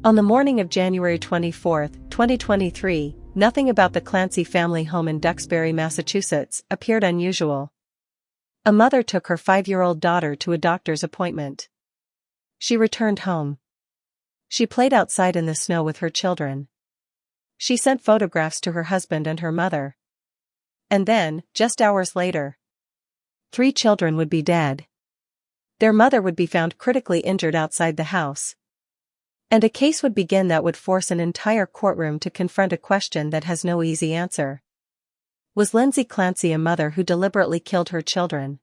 On the morning of January 24, 2023, nothing about the Clancy family home in Duxbury, Massachusetts, appeared unusual. A mother took her 5-year-old daughter to a doctor's appointment. She returned home. She played outside in the snow with her children. She sent photographs to her husband and her mother. And then, just hours later, 3 children would be dead. Their mother would be found critically injured outside the house. And a case would begin that would force an entire courtroom to confront a question that has no easy answer. Was Lindsay Clancy a mother who deliberately killed her children?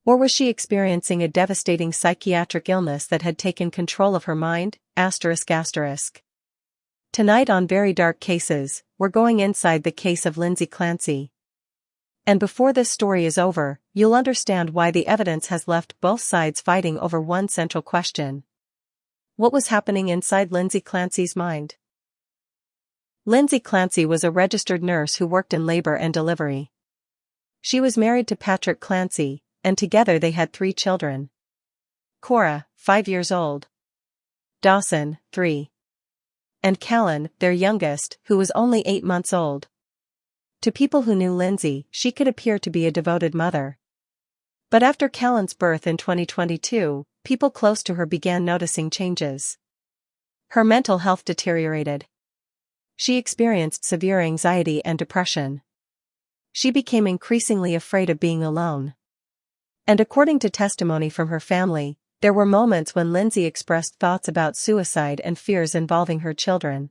Or was she experiencing a devastating psychiatric illness that had taken control of her mind? Tonight on Very Dark Cases, we're going inside the case of Lindsay Clancy. And before this story is over, you'll understand why the evidence has left both sides fighting over one central question. What was happening inside Lindsay Clancy's mind? Lindsay Clancy was a registered nurse who worked in labor and delivery. She was married to Patrick Clancy, and together they had 3 children. Cora, 5 years old. Dawson, 3. And Callan, their youngest, who was only 8 months old. To people who knew Lindsay, she could appear to be a devoted mother. But after Callan's birth in 2022, people close to her began noticing changes. Her mental health deteriorated. She experienced severe anxiety and depression. She became increasingly afraid of being alone. And according to testimony from her family, there were moments when Lindsay expressed thoughts about suicide and fears involving her children.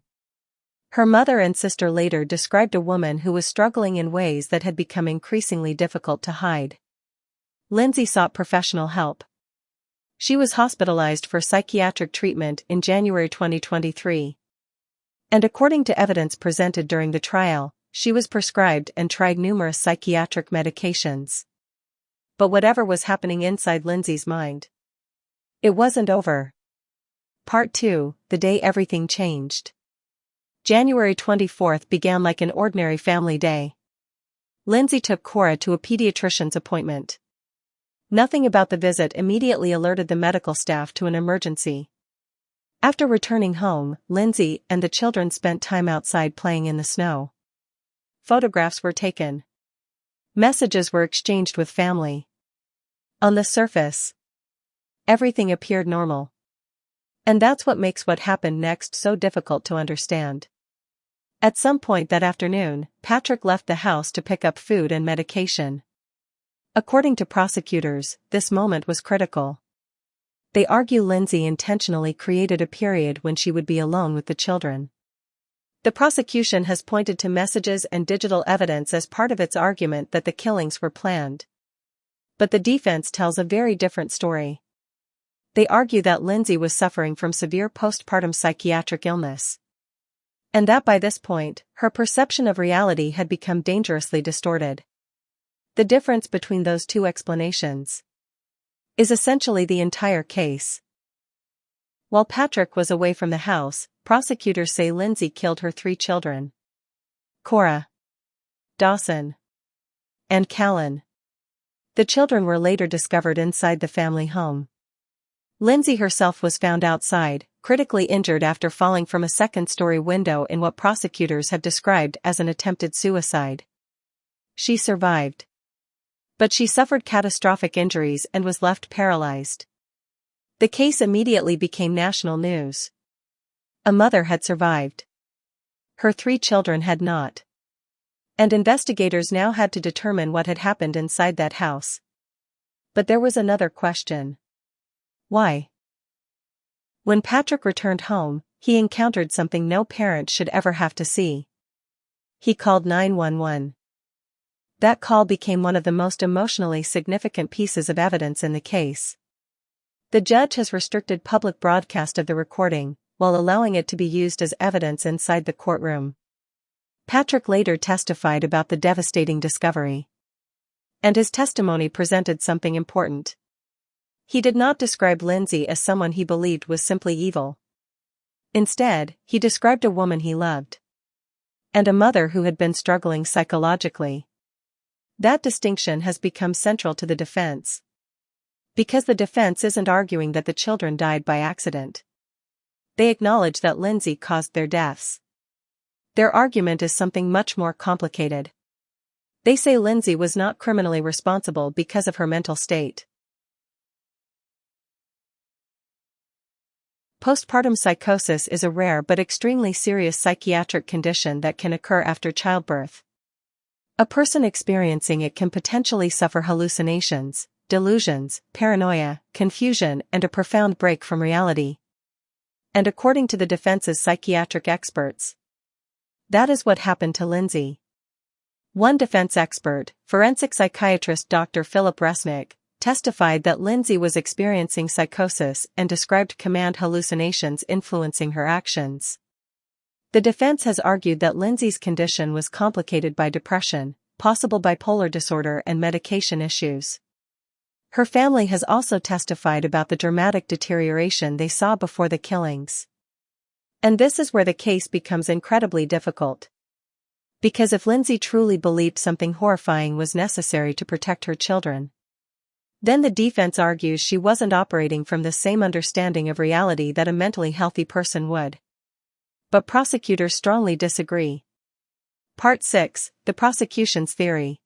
Her mother and sister later described a woman who was struggling in ways that had become increasingly difficult to hide. Lindsay sought professional help. She was hospitalized for psychiatric treatment in January 2023. And according to evidence presented during the trial, she was prescribed and tried numerous psychiatric medications. But whatever was happening inside Lindsay's mind, it wasn't over. Part 2, the day everything changed. January 24th began like an ordinary family day. Lindsay took Cora to a pediatrician's appointment. Nothing about the visit immediately alerted the medical staff to an emergency. After returning home, Lindsay and the children spent time outside playing in the snow. Photographs were taken. Messages were exchanged with family. On the surface, everything appeared normal. And that's what makes what happened next so difficult to understand. At some point that afternoon, Patrick left the house to pick up food and medication. According to prosecutors, this moment was critical. They argue Lindsay intentionally created a period when she would be alone with the children. The prosecution has pointed to messages and digital evidence as part of its argument that the killings were planned. But the defense tells a very different story. They argue that Lindsay was suffering from severe postpartum psychiatric illness. And that by this point, her perception of reality had become dangerously distorted. The difference between those two explanations is essentially the entire case. While Patrick was away from the house, prosecutors say Lindsay killed her 3 children. Cora, Dawson, and Callan. The children were later discovered inside the family home. Lindsay herself was found outside, critically injured after falling from a second-story window in what prosecutors have described as an attempted suicide. She survived. But she suffered catastrophic injuries and was left paralyzed. The case immediately became national news. A mother had survived. Her 3 children had not. And investigators now had to determine what had happened inside that house. But there was another question. Why? When Patrick returned home, he encountered something no parent should ever have to see. He called 911. That call became one of the most emotionally significant pieces of evidence in the case. The judge has restricted public broadcast of the recording, while allowing it to be used as evidence inside the courtroom. Patrick later testified about the devastating discovery. And his testimony presented something important. He did not describe Lindsay as someone he believed was simply evil. Instead, he described a woman he loved. And a mother who had been struggling psychologically. That distinction has become central to the defense. Because the defense isn't arguing that the children died by accident. they acknowledge that Lindsay caused their deaths. Their argument is something much more complicated. They say Lindsay was not criminally responsible because of her mental state. Postpartum psychosis is a rare but extremely serious psychiatric condition that can occur after childbirth. A person experiencing it can potentially suffer hallucinations, delusions, paranoia, confusion, and a profound break from reality. And according to the defense's psychiatric experts, that is what happened to Lindsay. One defense expert, forensic psychiatrist Dr. Philip Resnick, testified that Lindsay was experiencing psychosis and described command hallucinations influencing her actions. The defense has argued that Lindsay's condition was complicated by depression, possible bipolar disorder, and medication issues. Her family has also testified about the dramatic deterioration they saw before the killings. And this is where the case becomes incredibly difficult. Because if Lindsay truly believed something horrifying was necessary to protect her children, then the defense argues she wasn't operating from the same understanding of reality that a mentally healthy person would. But prosecutors strongly disagree. Part 6, the prosecution's theory.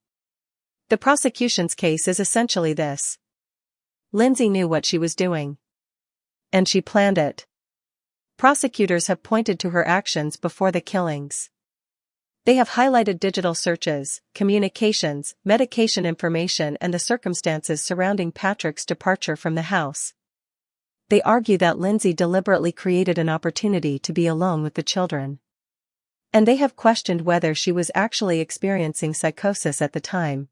The prosecution's case is essentially this. Lindsay knew what she was doing. And she planned it. Prosecutors have pointed to her actions before the killings. They have highlighted digital searches, communications, medication information, and the circumstances surrounding Patrick's departure from the house. They argue that Lindsay deliberately created an opportunity to be alone with the children. And they have questioned whether she was actually experiencing psychosis at the time.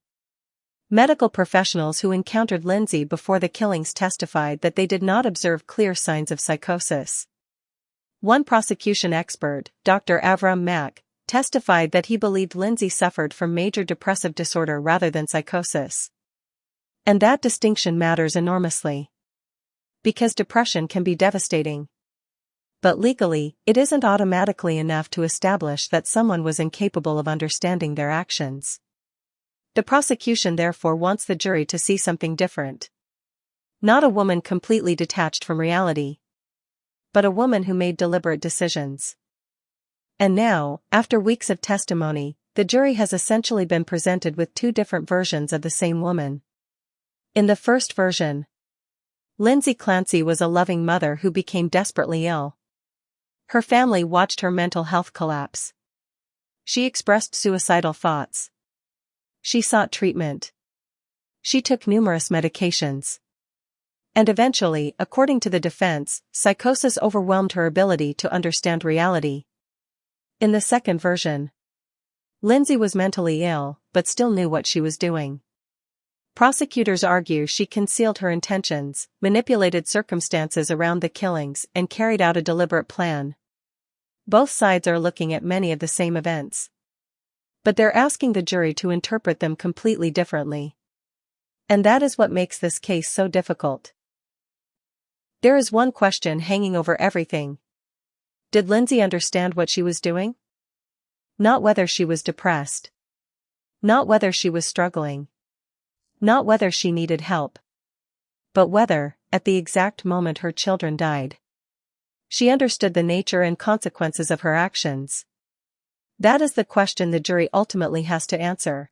Medical professionals who encountered Lindsay before the killings testified that they did not observe clear signs of psychosis. One prosecution expert, Dr. Avram Mack, testified that he believed Lindsay suffered from major depressive disorder rather than psychosis. And that distinction matters enormously. Because depression can be devastating. But legally, it isn't automatically enough to establish that someone was incapable of understanding their actions. The prosecution therefore wants the jury to see something different. Not a woman completely detached from reality, but a woman who made deliberate decisions. And now, after weeks of testimony, the jury has essentially been presented with two different versions of the same woman. In the first version, Lindsay Clancy was a loving mother who became desperately ill. Her family watched her mental health collapse. She expressed suicidal thoughts. She sought treatment. She took numerous medications. And eventually, according to the defense, psychosis overwhelmed her ability to understand reality. In the second version, Lindsay was mentally ill, but still knew what she was doing. Prosecutors argue she concealed her intentions, manipulated circumstances around the killings, and carried out a deliberate plan. Both sides are looking at many of the same events. But they're asking the jury to interpret them completely differently. And that is what makes this case so difficult. There is one question hanging over everything. Did Lindsay understand what she was doing? Not whether she was depressed. Not whether she was struggling. Not whether she needed help. But whether, at the exact moment her children died, she understood the nature and consequences of her actions. That is the question the jury ultimately has to answer.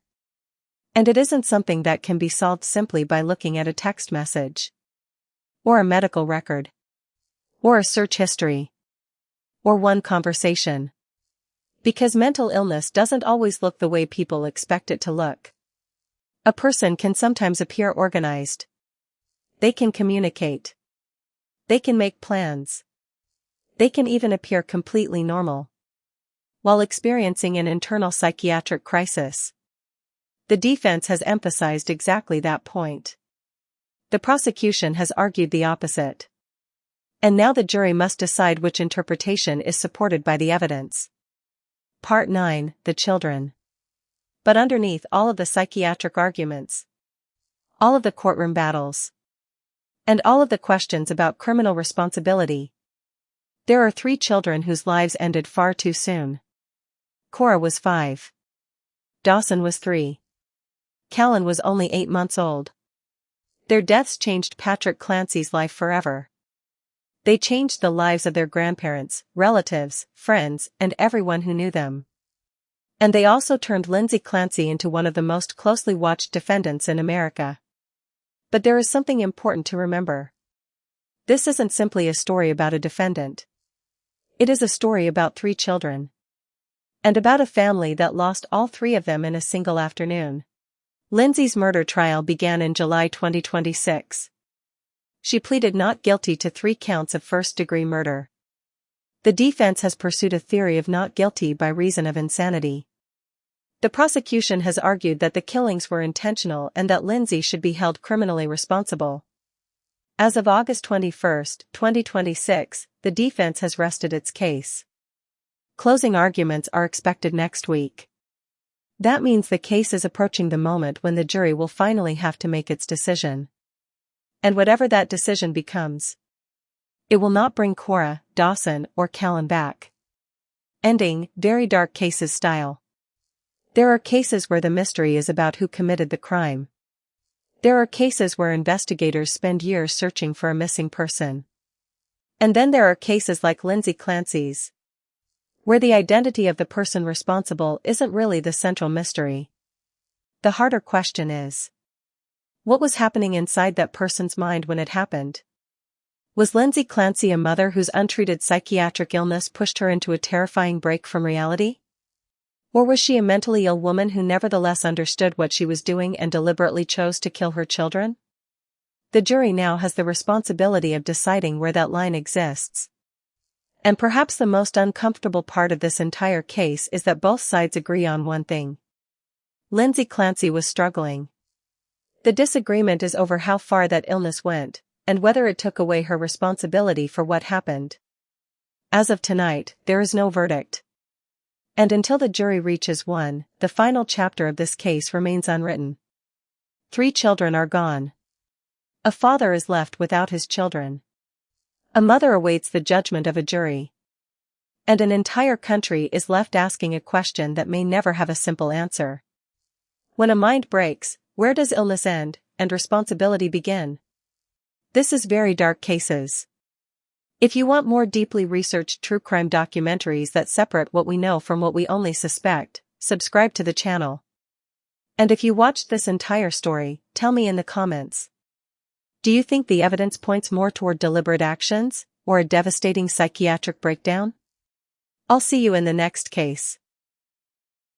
And it isn't something that can be solved simply by looking at a text message, or a medical record, or a search history, or one conversation. Because mental illness doesn't always look the way people expect it to look. A person can sometimes appear organized. They can communicate. They can make plans. They can even appear completely normal, while experiencing an internal psychiatric crisis. The defense has emphasized exactly that point. The prosecution has argued the opposite. And now the jury must decide which interpretation is supported by the evidence. Part 9, the children. But underneath all of the psychiatric arguments, all of the courtroom battles, and all of the questions about criminal responsibility, there are 3 children whose lives ended far too soon. Cora was 5. Dawson was 3. Callan was only 8 months old. Their deaths changed Patrick Clancy's life forever. They changed the lives of their grandparents, relatives, friends, and everyone who knew them. And they also turned Lindsay Clancy into one of the most closely watched defendants in America. But there is something important to remember. This isn't simply a story about a defendant. It is a story about 3 children. And about a family that lost all 3 of them in a single afternoon. Lindsay's murder trial began in July 2026. She pleaded not guilty to 3 counts of first-degree murder. The defense has pursued a theory of not guilty by reason of insanity. The prosecution has argued that the killings were intentional and that Lindsay should be held criminally responsible. As of August 21, 2026, the defense has rested its case. Closing arguments are expected next week. That means the case is approaching the moment when the jury will finally have to make its decision. And whatever that decision becomes, it will not bring Cora, Dawson, or Callan back. Ending, very dark cases style. There are cases where the mystery is about who committed the crime. There are cases where investigators spend years searching for a missing person. And then there are cases like Lindsay Clancy's, where the identity of the person responsible isn't really the central mystery. The harder question is, what was happening inside that person's mind when it happened? Was Lindsay Clancy a mother whose untreated psychiatric illness pushed her into a terrifying break from reality? Or was she a mentally ill woman who nevertheless understood what she was doing and deliberately chose to kill her children? The jury now has the responsibility of deciding where that line exists. And perhaps the most uncomfortable part of this entire case is that both sides agree on one thing. Lindsay Clancy was struggling. The disagreement is over how far that illness went, and whether it took away her responsibility for what happened. As of tonight, there is no verdict. And until the jury reaches one, the final chapter of this case remains unwritten. 3 children are gone. A father is left without his children. A mother awaits the judgment of a jury. And an entire country is left asking a question that may never have a simple answer. When a mind breaks, where does illness end, and responsibility begin? This is Very Dark Cases. If you want more deeply researched true crime documentaries that separate what we know from what we only suspect, subscribe to the channel. And if you watched this entire story, tell me in the comments. Do you think the evidence points more toward deliberate actions, or a devastating psychiatric breakdown? I'll see you in the next case.